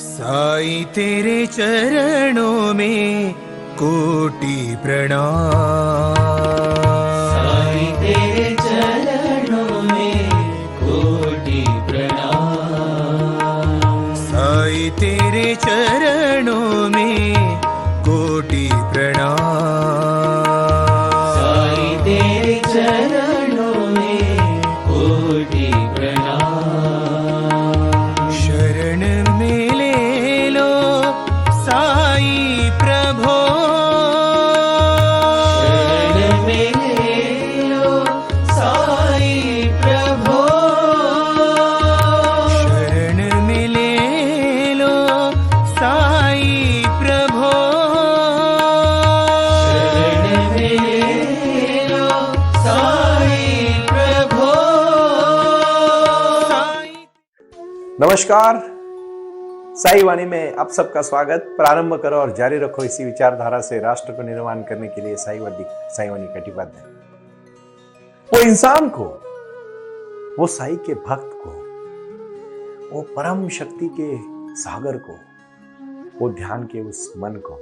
साईं तेरे चरणों में कोटि प्रणाम। साईं तेरे चरणों में कोटि प्रणाम। साईं तेरे चरणों में कोटि प्रणाम। साईं तेरे चरणों में कोटि प्रणाम। शरण में ले लो साईं प्रभो। शरण में ले लो साईं प्रभो। शरण में ले लो साईं प्रभो। शरण में ले लो साईं प्रभो। नमस्कार, साई वाणी में आप सबका स्वागत। प्रारंभ करो और जारी रखो इसी विचारधारा से राष्ट्र को निर्माण करने के लिए साई वाणी कटिबद्ध है। वो इंसान को, वो साई के भक्त को, वो परम शक्ति के सागर को, वो ध्यान के उस मन को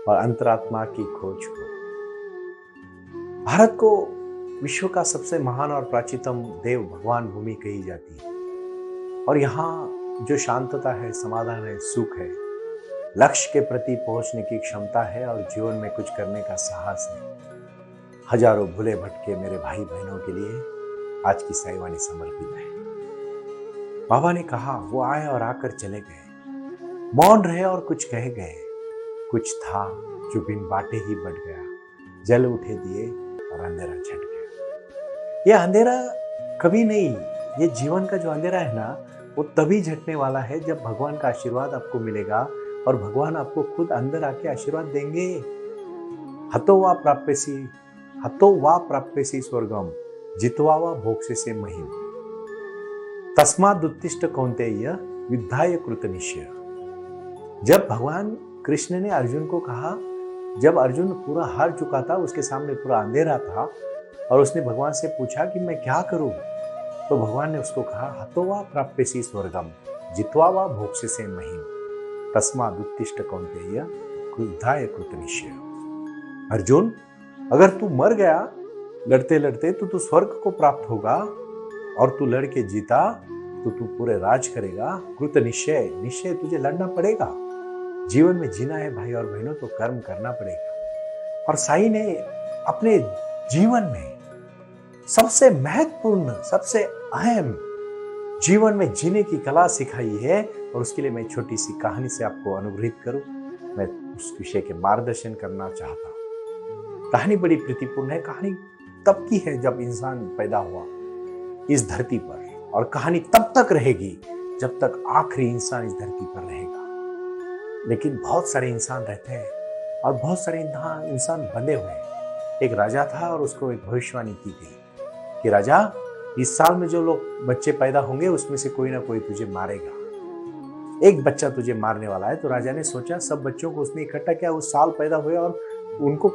और अंतरात्मा की खोज को। भारत को विश्व का सबसे महान और प्राचीनतम देव भगवान भूमि कही जाती है और यहाँ जो शांतता है, समाधान है, सुख है, लक्ष्य के प्रति पहुंचने की क्षमता है और जीवन में कुछ करने का साहस है। हजारों भूले भटके मेरे भाई बहनों के लिए आज की साई वाणी समर्पित है। बाबा ने कहा, वो आए और आकर चले गए, मौन रहे और कुछ कह गए। कुछ था जो बिन बाटे ही बढ़ गया, जल उठे दिए और अंधेरा छट गया। ये अंधेरा कभी नहीं, ये जीवन का जो अंधेरा है ना, वो तभी झटने वाला है जब भगवान का आशीर्वाद आपको मिलेगा और भगवान आपको खुद अंदर आके आशीर्वाद देंगे। हतो वा प्राप्यसी स्वर्गम जित्वा वा भोक्ष्यसे महिम तस्माद् उत्तिष्ठ कौन्तेय युद्धाय कृतनिश्चय। जब भगवान कृष्ण ने अर्जुन को कहा, जब अर्जुन पूरा हार चुका था, उसके सामने पूरा अंधेरा था और उसने भगवान से पूछा कि मैं क्या करूं, तो भगवान ने उसको कहा, हतो वा प्राप्यसी स्वर्गम जित्वा वा भोक्ष्यसे महिम तस्माद् उत्तिष्ठ कौन्तेय युद्धाय कृतनिश्चय। अर्जुन, अगर तू मर गया लड़ते लड़ते तो तू स्वर्ग को प्राप्त होगा और तू लड़के जीता तो तू पूरे राज करेगा। कृत निश्चय, निश्चय तुझे लड़ना पड़ेगा। जीवन में जीना है भाई और बहनों तो कर्म करना पड़ेगा। और साई ने अपने जीवन में सबसे महत्वपूर्ण, सबसे अहम जीवन में जीने की कला सिखाई है और उसके लिए मैं छोटी सी कहानी से आपको अनुग्रहित करूं। मैं उस विषय के मार्गदर्शन करना चाहता हूं। कहानी बड़ी प्रीतिपूर्ण है। कहानी तब की है जब इंसान पैदा हुआ इस धरती पर, और कहानी तब तक रहेगी जब तक आखिरी इंसान इस धरती पर रहेगा। लेकिन बहुत सारे इंसान रहते हैं और बहुत सारे इंसान बंधे हुए हैं। एक राजा था और उसको एक भविष्यवाणी की गई कि राजा, इस साल में जो लोग बच्चे पैदा होंगे उसमें से कोई ना कोई तुझे मारेगा। एक बच्चा तुझे मारने वाला है। तो राजा ने सोचा, सब बच्चों को उसने इकट्ठा किया, उस साल पैदा हुए और उनको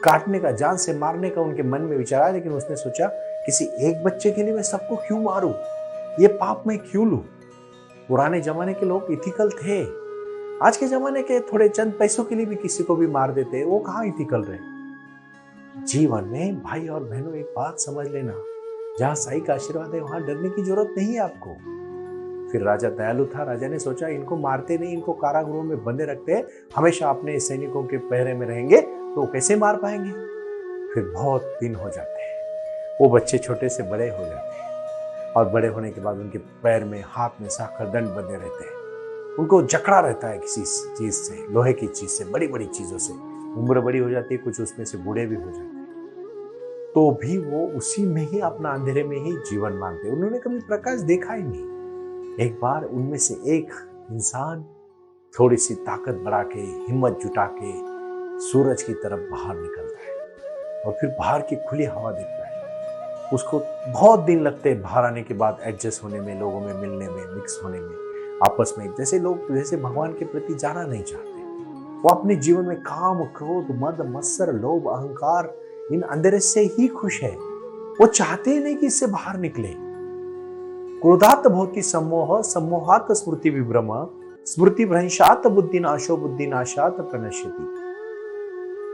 काटने का, जान से मारने का उनके मन में विचार आया। लेकिन उसने सोचा, किसी एक बच्चे के लिए मैं सबको क्यों मारूं, ये पाप मैं क्यों लूं। पुराने जमाने के लोग इथिकल थे। आज के जमाने के थोड़े चंद पैसों के लिए भी किसी को भी मार देते, वो कहाँ इथिकल रहे। जीवन में भाई और बहनों एक बात समझ लेना, जहां साई का आशीर्वाद है वहां डरने की जरूरत नहीं है आपको। फिर राजा दयालु था। राजा ने सोचा, इनको मारते नहीं, इनको कारागृहों में बंदे रखते हैं, हमेशा अपने सैनिकों के पहरे में रहेंगे तो कैसे मार पाएंगे। फिर बहुत दिन हो जाते हैं, वो बच्चे छोटे से बड़े हो जाते हैं और बड़े होने के बाद उनके पैर में, हाथ में साखर दंड बंधे रहते हैं। उनको जकड़ा रहता है किसी चीज से, लोहे की चीज से, बड़ी बड़ी चीजों से। उम्र बड़ी हो जाती है, कुछ उसमें से बूढ़े भी हो जाते हैं, तो भी वो उसी में ही, अपना अंधेरे में ही जीवन मानते। उन्होंने कभी प्रकाश देखा ही नहीं। एक बार उनमें से एक इंसान थोड़ी सी ताकत बढ़ा के, हिम्मत जुटा के सूरज की तरफ बाहर निकलता है और फिर बाहर की खुली हवा देखता है। उसको बहुत दिन लगते हैं बाहर आने के बाद एडजस्ट होने में, लोगों में मिलने में, मिक्स होने में, आपस में। जैसे लोग जैसे भगवान के प्रति जाना नहीं चाहते। वो अपने जीवन में काम, क्रोध, मद, मत्सर, लोभ, अहंकार, इन अंधेरे से ही खुश है। वो चाहते ही नहीं कि इससे बाहर निकले। क्रोधात भवति सम्मोह, सम्मोहात स्मृति विभ्रम, स्मृति भ्रंशात बुद्धि नाशो बुद्धि नाशात प्रणश्यति।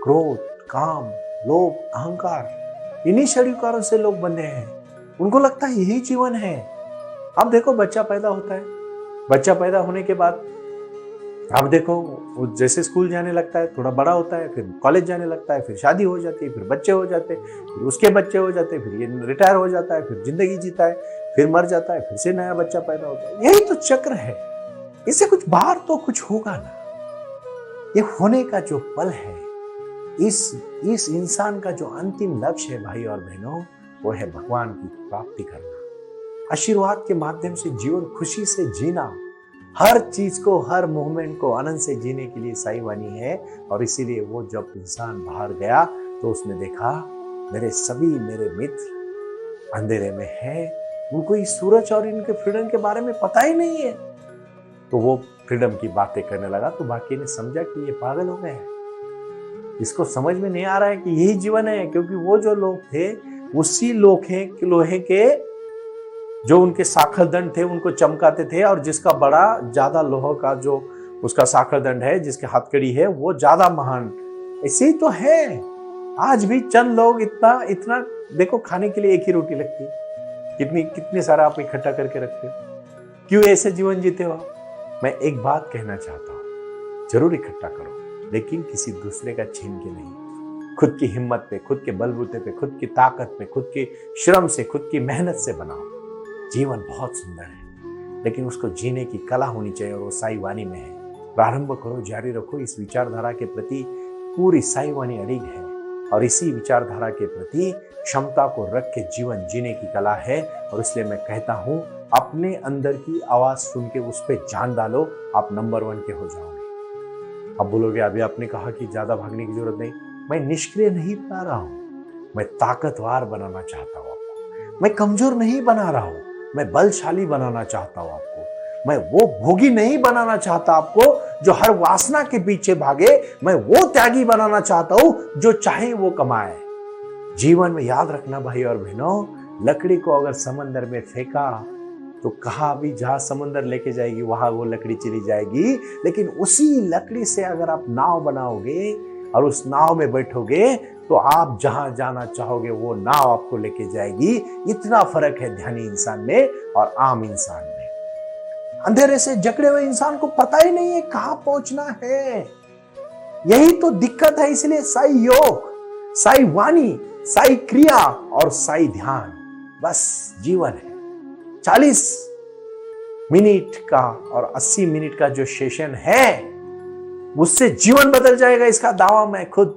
क्रोध, काम, लोभ, अहंकार, इन्हीं षड्विकारों से लोग बंधे हैं। उनको लगता है यही जीवन है। अब देखो बच्चा पैदा होता है, बच्चा पैदा होने के बाद अब देखो वो जैसे स्कूल जाने लगता है, थोड़ा बड़ा होता है, फिर कॉलेज जाने लगता है, फिर शादी हो जाती है, फिर बच्चे हो जाते हैं, फिर उसके बच्चे हो जाते हैं, फिर ये रिटायर हो जाता है, फिर जिंदगी जीता है, फिर मर जाता है, फिर से नया बच्चा पैदा होता है। यही तो चक्र है। इससे कुछ बाहर तो कुछ होगा ना। ये होने का जो पल है, इस इंसान का जो अंतिम लक्ष्य है भाई और बहनों, वो है भगवान की प्राप्ति करना, आशीर्वाद के माध्यम से जीवन खुशी से जीना, हर चीज को, हर मोमेंट को आनंद से जीने के लिए साई वाणी है। और इसीलिए वो जब इंसान बाहर गया तो उसने देखा मेरे मित्र अंधेरे में हैं, उनको इस सूरज और इनके फ्रीडम के बारे में पता ही नहीं है। तो वो फ्रीडम की बातें करने लगा, तो बाकी ने समझा कि ये पागल हो गए हैं, इसको समझ में नहीं आ रहा है कि यही जीवन है। क्योंकि वो जो लोग थे उसी लोहे के जो उनके साखर दंड थे उनको चमकाते थे, और जिसका बड़ा ज्यादा लोहा का जो उसका साखर दंड है, जिसके हथकड़ी है, वो ज्यादा महान। ऐसे ही तो है आज भी। चंद लोग इतना देखो, खाने के लिए एक ही रोटी लगती है, कितने सारा आप इकट्ठा करके रखते हो। क्यों ऐसे जीवन जीते हो? मैं एक बात कहना चाहता हूं, जरूर इकट्ठा करो, लेकिन किसी दूसरे का छीन के नहीं। खुद की हिम्मत पे, खुद के बलबूते पे, खुद की ताकत पे, खुद की श्रम से, खुद की मेहनत से बनाओ। जीवन बहुत सुंदर है, लेकिन उसको जीने की कला होनी चाहिए, और वो साई वाणी में है। प्रारंभ करो, जारी रखो। इस विचारधारा के प्रति पूरी साई वाणी अड़िग है, और इसी विचारधारा के प्रति क्षमता को रख के जीवन जीने की कला है। और इसलिए मैं कहता हूं, अपने अंदर की आवाज सुन के उस पर जान डालो, आप नंबर 1 के हो जाओगे। अब बोलोगे अभी आपने कहा कि ज्यादा भागने की जरूरत नहीं। मैं निष्क्रिय नहीं बना रहा हूं, मैं ताकतवर बनाना चाहता हूं आपको। मैं कमजोर नहीं बना रहा हूं, मैं बलशाली बनाना चाहता हूं आपको। मैं वो भोगी नहीं बनाना चाहता आपको जो हर वासना के पीछे भागे। मैं वो त्यागी बनाना चाहता हूं जो चाहे वो कमाए। जीवन में याद रखना भाई और बहनों, लकड़ी को अगर समंदर में फेंका तो कहा भी जहां समंदर लेके जाएगी वहां वो लकड़ी चली जाएगी। लेकिन उसी लकड़ी से अगर आप नाव बनाओगे और उस नाव में बैठोगे तो आप जहां जाना चाहोगे वो नाव आपको लेके जाएगी। इतना फर्क है ध्यानी इंसान में और आम इंसान में। अंधेरे से जकड़े हुए इंसान को पता ही नहीं है कहां पहुंचना है। यही तो दिक्कत है। इसलिए साई योग, साई वाणी, साई क्रिया और साई ध्यान बस जीवन है। 40 मिनट का और 80 मिनट का जो सेशन है उससे जीवन बदल जाएगा। इसका दावा मैं खुद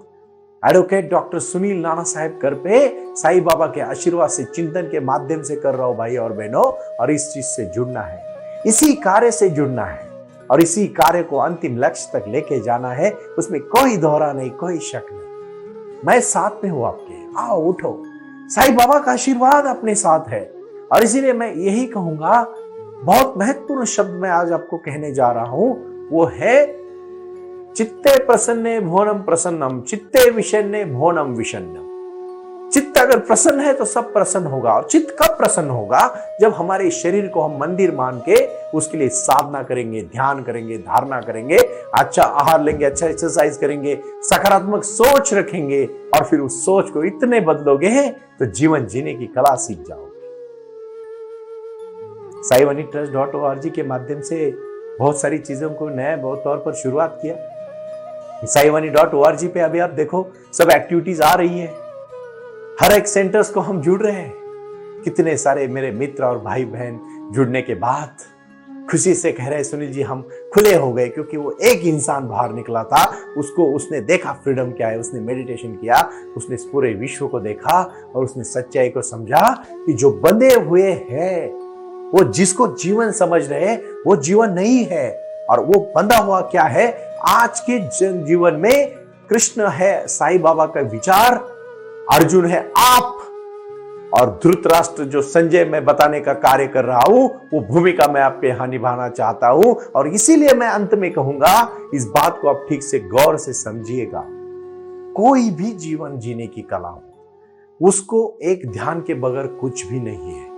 एडवोकेट डॉक्टर सुनील नाना साहब कर पे साई बाबा के आशीर्वाद से, चिंतन के माध्यम से कर रहा हूं भाई और बहनों। और इस चीज से जुड़ना है, इसी कार्य से जुड़ना है और इसी कार्य को अंतिम लक्ष्य तक लेके जाना है। उसमें कोई दोहरा नहीं, कोई शक नहीं। मैं साथ में हूं आपके। आओ उठो, साई बाबा का आशीर्वाद अपने साथ है। और इसीलिए मैं यही कहूंगा, बहुत महत्वपूर्ण शब्द मैं आज आपको कहने जा रहा हूं, वो है चित्ते प्रसन्ने भुवनम प्रसन्नम, चित्ते विषन्ने भुवनम विषन्नम। चित्त अगर प्रसन्न है तो सब प्रसन्न होगा। और चित्त कब प्रसन्न होगा? जब हमारे शरीर को हम मंदिर मान के उसके लिए साधना करेंगे, ध्यान करेंगे, धारणा करेंगे, अच्छा आहार लेंगे, अच्छा एक्सरसाइज करेंगे, सकारात्मक सोच रखेंगे और फिर उस सोच को इतने बदलोगे तो जीवन जीने की कला सीख जाओगे। saivanittrust.org के माध्यम से बहुत सारी चीजों को नए तौर पर शुरुआत किया। saivanit.org पे अभी आप देखो सब एक्टिविटीज आ रही है। हर एक सेंटर्स को हम जुड़ रहे हैं। कितने सारे मेरे मित्र और भाई बहन जुड़ने के बाद खुशी से कह रहे हैं, सुनील जी हम खुले हो गए। क्योंकि वो एक इंसान बाहर निकला था, उसने देखा फ्रीडम क्या है, उसने मेडिटेशन किया, उसने इस पूरे विश्व को देखा और उसने सच्चाई को समझा कि जो बंधे हुए हैं, वो जिसको जीवन समझ रहे हैं वो जीवन नहीं है। और वो बंधा हुआ क्या है? आज के जीवन में कृष्ण है, साईं बाबा का विचार, अर्जुन है आप, और धृतराष्ट्र जो संजय मैं बताने का कार्य कर रहा हूं वो भूमिका मैं आपके यहां निभाना चाहता हूं। और इसीलिए मैं अंत में कहूंगा, इस बात को आप ठीक से गौर से समझिएगा। कोई भी जीवन जीने की कला हो, उसको एक ध्यान के बगैर कुछ भी नहीं है।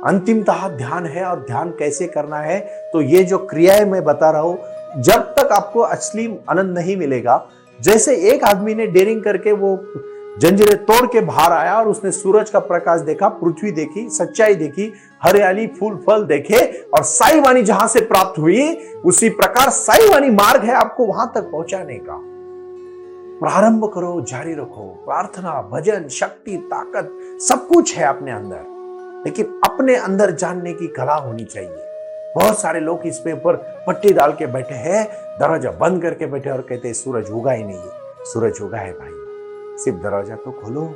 अंतिमतः ध्यान है। और ध्यान कैसे करना है, तो ये जो क्रियाएं मैं बता रहा हूं, जब तक आपको असली आनंद नहीं मिलेगा। जैसे एक आदमी ने डेयरिंग करके वो जंजीरें तोड़ के बाहर आया और उसने सूरज का प्रकाश देखा, पृथ्वी देखी, सच्चाई देखी, हरियाली, फूल फल देखे, और साई वाणी जहां से प्राप्त हुई, उसी प्रकार साई वाणी मार्ग है आपको वहां तक पहुंचाने का। प्रारंभ करो, जारी रखो। प्रार्थना, भजन, शक्ति, ताकत सब कुछ है अपने अंदर, लेकिन अपने अंदर जानने की कला होनी चाहिए। बहुत सारे लोग इस पे ऊपर पट्टी डाल के बैठे हैं, दरवाजा बंद करके बैठे और कहते हैं सूरज उगा ही नहीं है। सूरज उगा है भाई, सिर्फ दरवाजा तो खोलो।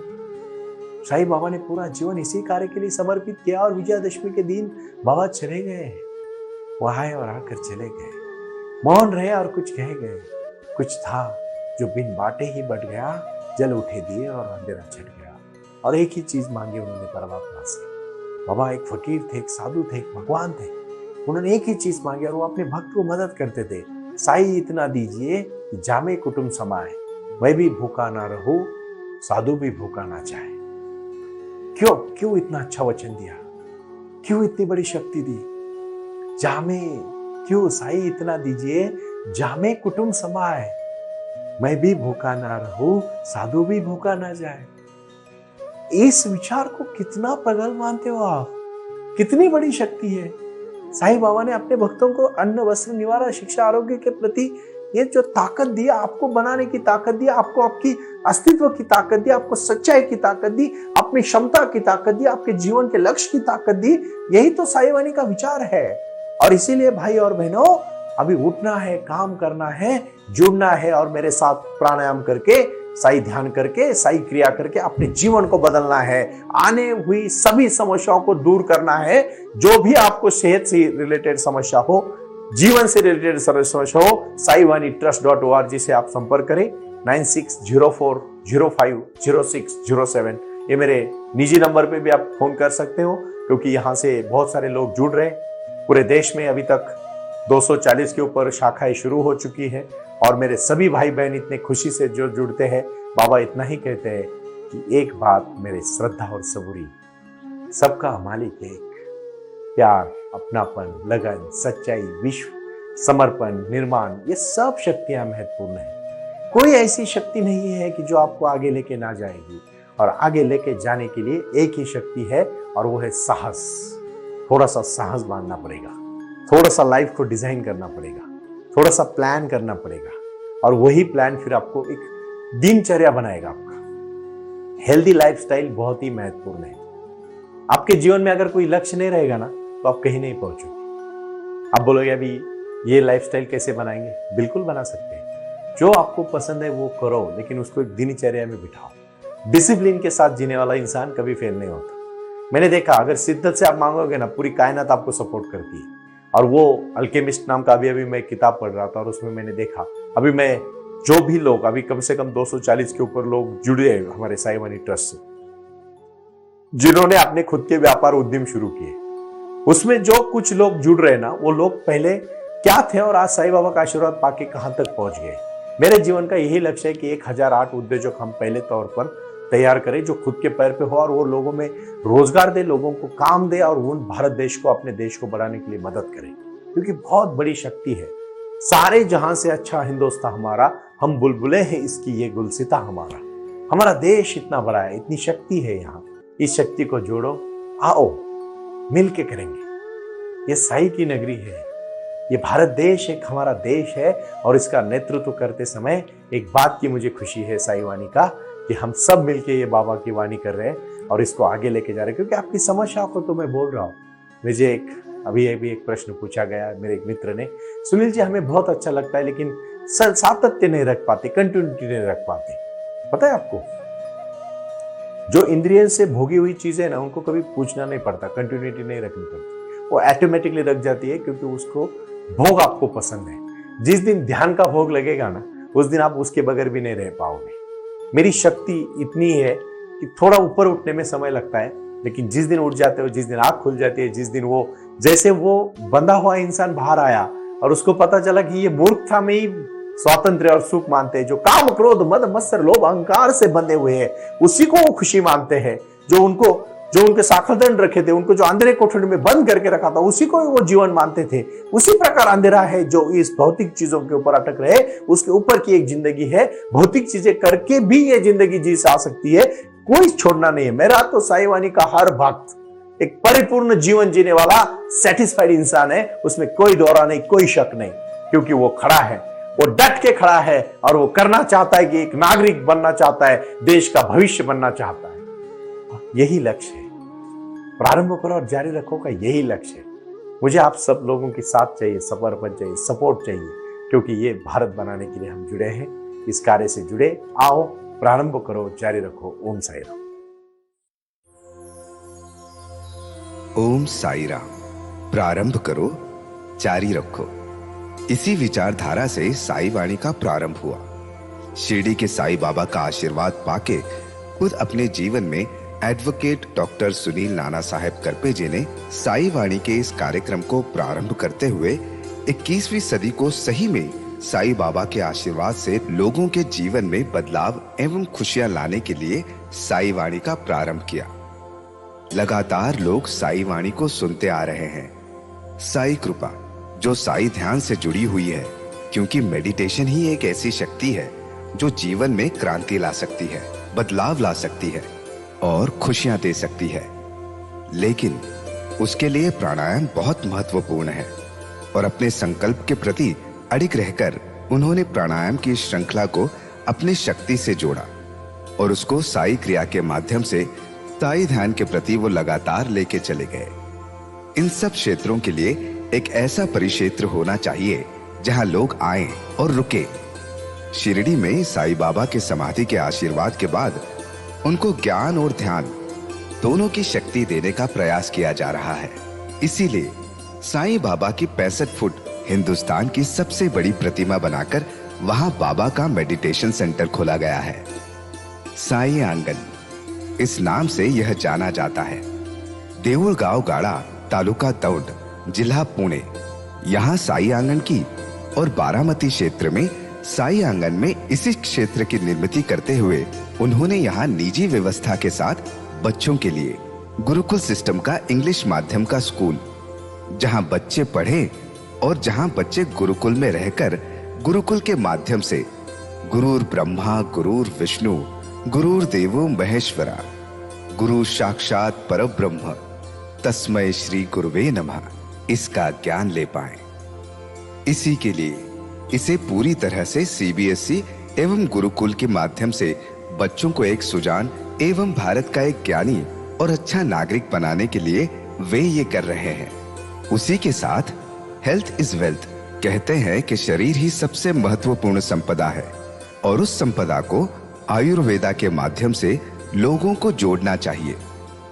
साईं बाबा ने पूरा जीवन इसी कार्य के लिए समर्पित किया, और विजयादशमी के दिन बाबा चले गए। वो आए और आकर चले गए, मौन रहे और कुछ कह गए। कुछ था जो बिन बाटे ही बट गया, जल उठे दिए और अंधेरा छट गया। और एक ही चीज मांगी उन्होंने परमात्मा से। बाबा एक फकीर थे, एक साधु थे, एक भगवान थे। उन्होंने एक ही चीज मांगी और वो अपने भक्त को मदद करते थे। साईं इतना दीजिए कि जामे कुटुंब समाए, मैं भी भूखा ना रहूं, साधु भी भूखा ना जाए। क्यों इतना अच्छा वचन दिया, क्यों इतनी बड़ी शक्ति दी? जामे, क्यों साईं इतना दीजिए, जामे कुटुंब समाए, मैं भी भूखा ना रहूं, साधु भी भूखा ना जाए। इस विचार को कितना प्रगल्भ मानते हो आप? कितनी बड़ी शक्ति है। साईं बाबा ने अपने भक्तों को अन्न, वस्त्र, निवारा, शिक्षा, आरोग्य के प्रति ये जो ताकत दी, आपको बनाने की ताकत दी, आपको आपकी अस्तित्व की ताकत दी, आपको सच्चाई की ताकत दी, अपनी क्षमता की ताकत दी, आपके जीवन के लक्ष्य की ताकत दी। यही तो साईं वाणी का विचार है। और इसीलिए भाई और बहनों, अभी उठना है, काम करना है, जुड़ना है, और मेरे साथ प्राणायाम करके, साई ध्यान करके, साई क्रिया करके अपने जीवन को बदलना है। आने हुई सभी समस्याओं को दूर करना है। जो भी आपको सेहत से रिलेटेड समस्या हो, जीवन से रिलेटेड समस्या हो, saiwanitrust.org से आप संपर्क करें। 9604050607 ये मेरे निजी नंबर पे भी आप फोन कर सकते हो, क्योंकि यहाँ से बहुत सारे लोग जुड़ रहे हैं। पूरे देश में अभी तक 240 के ऊपर शाखाएं शुरू हो चुकी है, और मेरे सभी भाई बहन इतने खुशी से जो जुड़ते हैं। बाबा इतना ही कहते हैं कि एक बात मेरे श्रद्धा और सबूरी, सबका मालिक एक, प्यार, अपनापन, लगन, सच्चाई, विश्व, समर्पण, निर्माण, ये सब शक्तियां महत्वपूर्ण है। कोई ऐसी शक्ति नहीं है कि जो आपको आगे लेके ना जाएगी, और आगे लेके जाने के लिए एक ही शक्ति है, और वो है साहस। थोड़ा सा साहस बांधना पड़ेगा, थोड़ा सा लाइफ को डिजाइन करना पड़ेगा, थोड़ा सा प्लान करना पड़ेगा, और वही प्लान फिर आपको एक दिनचर्या बनाएगा। आपका हेल्दी लाइफस्टाइल बहुत ही महत्वपूर्ण है। आपके जीवन में अगर कोई लक्ष्य नहीं रहेगा ना, तो आप कहीं नहीं पहुंचोगे। आप बोलोगे अभी ये लाइफस्टाइल कैसे बनाएंगे? बिल्कुल बना सकते हैं। जो आपको पसंद है वो करो, लेकिन उसको एक दिनचर्या में बिठाओ। डिसिप्लिन के साथ जीने वाला इंसान कभी फेल नहीं होता। मैंने देखा, अगर शिद्दत से आप मांगोगे ना, पूरी कायनात आपको सपोर्ट करती है। और वो अल्केमिस्ट नाम का अभी मैं किताब पढ़ रहा था, और उसमें मैंने देखा, अभी मैं जो भी लोग, अभी कम से कम 240 के ऊपर लोग जुड़े हैं हमारे साई वाणी ट्रस्ट से, जिन्होंने अपने खुद के व्यापार उद्यम शुरू किए। उसमें जो कुछ लोग जुड़ रहे हैं ना, वो लोग पहले क्या थे और आज साईं बाबा का आशीर्वाद पाके कहां तक पहुंच गए। मेरे जीवन का यही लक्ष्य है कि 1008 उद्योजक हम पहले तौर पर तैयार करें, जो खुद के पैर पे हो, और वो लोगों में रोजगार दे, लोगों को काम दे, और उन भारत देश को, अपने देश को बढ़ाने के लिए मदद करें। क्योंकि बहुत बड़ी शक्ति है। सारे जहां से अच्छा हिंदुस्तान हमारा, हम बुलबुले हैं इसकी ये गुलसिता हमारा। हमारा देश इतना बड़ा है, इतनी शक्ति है यहाँ। इस शक्ति को जोड़ो, आओ मिलके करेंगे। ये साई की नगरी है, ये भारत देश एक हमारा देश है, और इसका नेतृत्व करते समय एक बात की मुझे खुशी है साई वाणी का, कि हम सब मिलके ये बाबा की वाणी कर रहे हैं और इसको आगे लेके जा रहे हैं। क्योंकि आपकी समस्या को तो मैं बोल रहा हूँ। मुझे अभी एक प्रश्न पूछा गया मेरे एक मित्र ने, सुनील जी हमें बहुत अच्छा लगता है, लेकिन सातत्य नहीं रख पाते, कंटिन्यूटी नहीं रख पाते। पता है आपको, जो इंद्रिय से भोगी हुई चीजें ना, उनको कभी पूछना नहीं पड़ता, कंटिन्यूटी नहीं रखनी पड़ती, वो ऑटोमेटिकली रख जाती है, क्योंकि उसको भोग आपको पसंद है। जिस दिन ध्यान का भोग लगेगा ना, उस दिन आप उसके बगैर भी नहीं रह पाओगे। मेरी शक्ति इतनी है कि थोड़ा ऊपर उठने में समय लगता है, लेकिन जिस दिन उठ जाते हो, जिस दिन आंख खुल जाती है, जिस दिन वो जैसे वो बंधा हुआ इंसान बाहर आया और उसको पता चला कि ये मूर्खता में ही स्वातंत्र्य और सुख मानते हैं, जो काम, क्रोध, मद, मत्सर, लोभ, अहंकार से बंधे हुए हैं, उसी को वो खुशी मानते हैं। जो उनको जो उनके साखरदंड रखे थे, उनको जो अंधेरे कोठरी में बंद करके रखा था, उसी को वो जीवन मानते थे। उसी प्रकार अंधेरा है जो इस भौतिक चीजों के ऊपर अटक रहे, उसके ऊपर की एक जिंदगी है। भौतिक चीजें करके भी ये जिंदगी जी जा सकती है, कोई छोड़ना नहीं है। मेरा तो साईं वाणी का हर भक्त एक परिपूर्ण जीवन जीने वाला सेटिस्फाइड इंसान है, उसमें कोई दौरा नहीं, कोई शक नहीं, क्योंकि वो खड़ा है, वो डट के खड़ा है और वो करना चाहता है कि एक नागरिक बनना चाहता है, देश का भविष्य बनना चाहता है। यही लक्ष्य है, प्रारंभ करो और जारी रखो का यही लक्ष्य है। मुझे आप सब लोगों की साथ चाहिए, समर्पण चाहिए, सपोर्ट चाहिए, क्योंकि ये भारत बनाने के लिए हम जुड़े हैं, इस कार्य से जुड़े। आओ, प्रारंभ करो, जारी रखो। ओम साई राम। ओम साई राम। प्रारंभ करो, जारी रखो। इसी विचारधारा से साई वाणी का प्रारंभ हुआ। शिरडी के साई बाबा का आशीर्वाद पाके खुद अपने जीवन में एडवोकेट डॉक्टर सुनील नाना साहेब करपे जी ने साई वाणी के इस कार्यक्रम को प्रारंभ करते हुए 21वीं सदी को सही में साई बाबा के आशीर्वाद से लोगों के जीवन में बदलाव एवं खुशियां लाने के लिए साई वाणी का प्रारंभ किया। लगातार लोग साई वाणी को सुनते आ रहे हैं। साई कृपा जो साई ध्यान से जुड़ी हुई है, क्योंकि मेडिटेशन ही एक ऐसी शक्ति है जो जीवन में क्रांति ला सकती है, बदलाव ला सकती है और खुशियां दे सकती है। लेकिन उसके लिए प्राणायाम बहुत महत्वपूर्ण है और अपने संकल्प के प्रति अडिग रहकर उन्होंने प्राणायाम की श्रृंखला को अपनी शक्ति से जोड़ा और उसको साई क्रिया के माध्यम से साई ध्यान के प्रति वो लगातार लेके चले गए। इन सब क्षेत्रों के लिए एक ऐसा परिक्षेत्र होना चाहिए जहां लोग आए और रुके। शिरडी में साई बाबा के समाधि के आशीर्वाद के बाद उनको ज्ञान और ध्यान दोनों की शक्ति देने का प्रयास किया जा रहा है। इसीलिए साईं बाबा की 65 फुट हिंदुस्तान की सबसे बड़ी प्रतिमा बनाकर वहां बाबा का मेडिटेशन सेंटर खोला गया है। साई आंगन इस नाम से यह जाना जाता है। देऊळगाव गाड़ा, तालुका दौंड, जिला पुणे, यहाँ साई आंगन की और बारामती क्षेत्र में साई आंगन में इसी क्षेत्र की निर्मित करते हुए उन्होंने यहाँ निजी व्यवस्था के साथ बच्चों के लिए गुरुकुल सिस्टम का इंग्लिश माध्यम का स्कूल, जहाँ बच्चे पढ़े और जहाँ बच्चे गुरुकुल में रहकर गुरुकुल के माध्यम से गुरुर ब्रह्मा गुरुर विष्णु गुरुर देवो महेश्वरा गुरु साक्षात परब्रह्म तस्मै श्री गुरुवे नमः इसका ज्ञान ले पाएं। इसी के लिए इसे पूरी तरह से सीबीएसई एवं गुरुकुल के माध्यम से बच्चों को एक सुजान एवं भारत का एक ज्ञानी और अच्छा नागरिक बनाने के लिए वे ये कर रहे हैं। उसी के साथ हेल्थ इज वेल्थ कहते हैं कि शरीर ही सबसे महत्वपूर्ण संपदा है और उस संपदा को आयुर्वेदा के माध्यम से लोगों को जोड़ना चाहिए।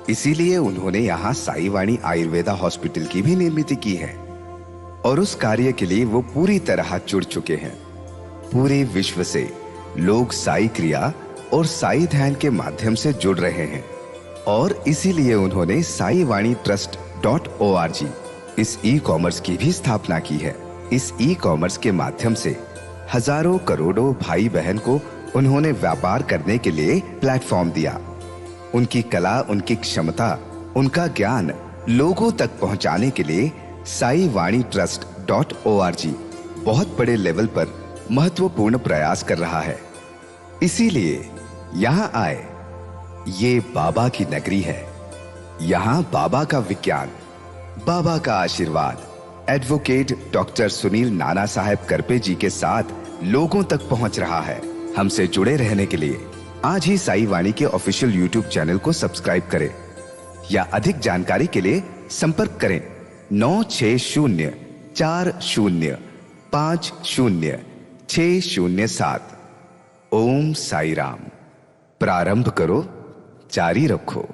इसीलिए उन्होंने यहाँ साई वाणी आयुर्वेदा हॉस्पिटल की भी निर्मित की है और उस कार्य के लिए वो पूरी तरह जुड़ चुके हैं। पूरे विश्व से लोग साई क्रिया और साई ध्यान के माध्यम से जुड़ रहे हैं और इसीलिए उन्होंने साई वाणी trust.org इस ई कॉमर्स की भी स्थापना की है। इस ई कॉमर्स के माध्यम से हजारों करोड़ों भाई बहन को उन्होंने व्यापार करने के लिए प्लेटफॉर्म दिया। उनकी कला, उनकी क्षमता, उनका ज्ञान लोगों तक पहुंचाने के लिए साई वाणी trust.org बहुत बड़े लेवल पर महत्वपूर्ण प्रयास कर रहा है। इसीलिए यहाँ आए। ये बाबा की नगरी है। यहाँ बाबा का विज्ञान, बाबा का आशीर्वाद एडवोकेट डॉक्टर सुनील नाना साहेब करपे जी के साथ लोगों तक पहुंच रहा है। हमसे जुड़े रहने के लिए आज ही साई वाणी के ऑफिशियल यूट्यूब चैनल को सब्सक्राइब करें या अधिक जानकारी के लिए संपर्क करें 9604050607। ओम साई राम। प्रारंभ करो, जारी रखो।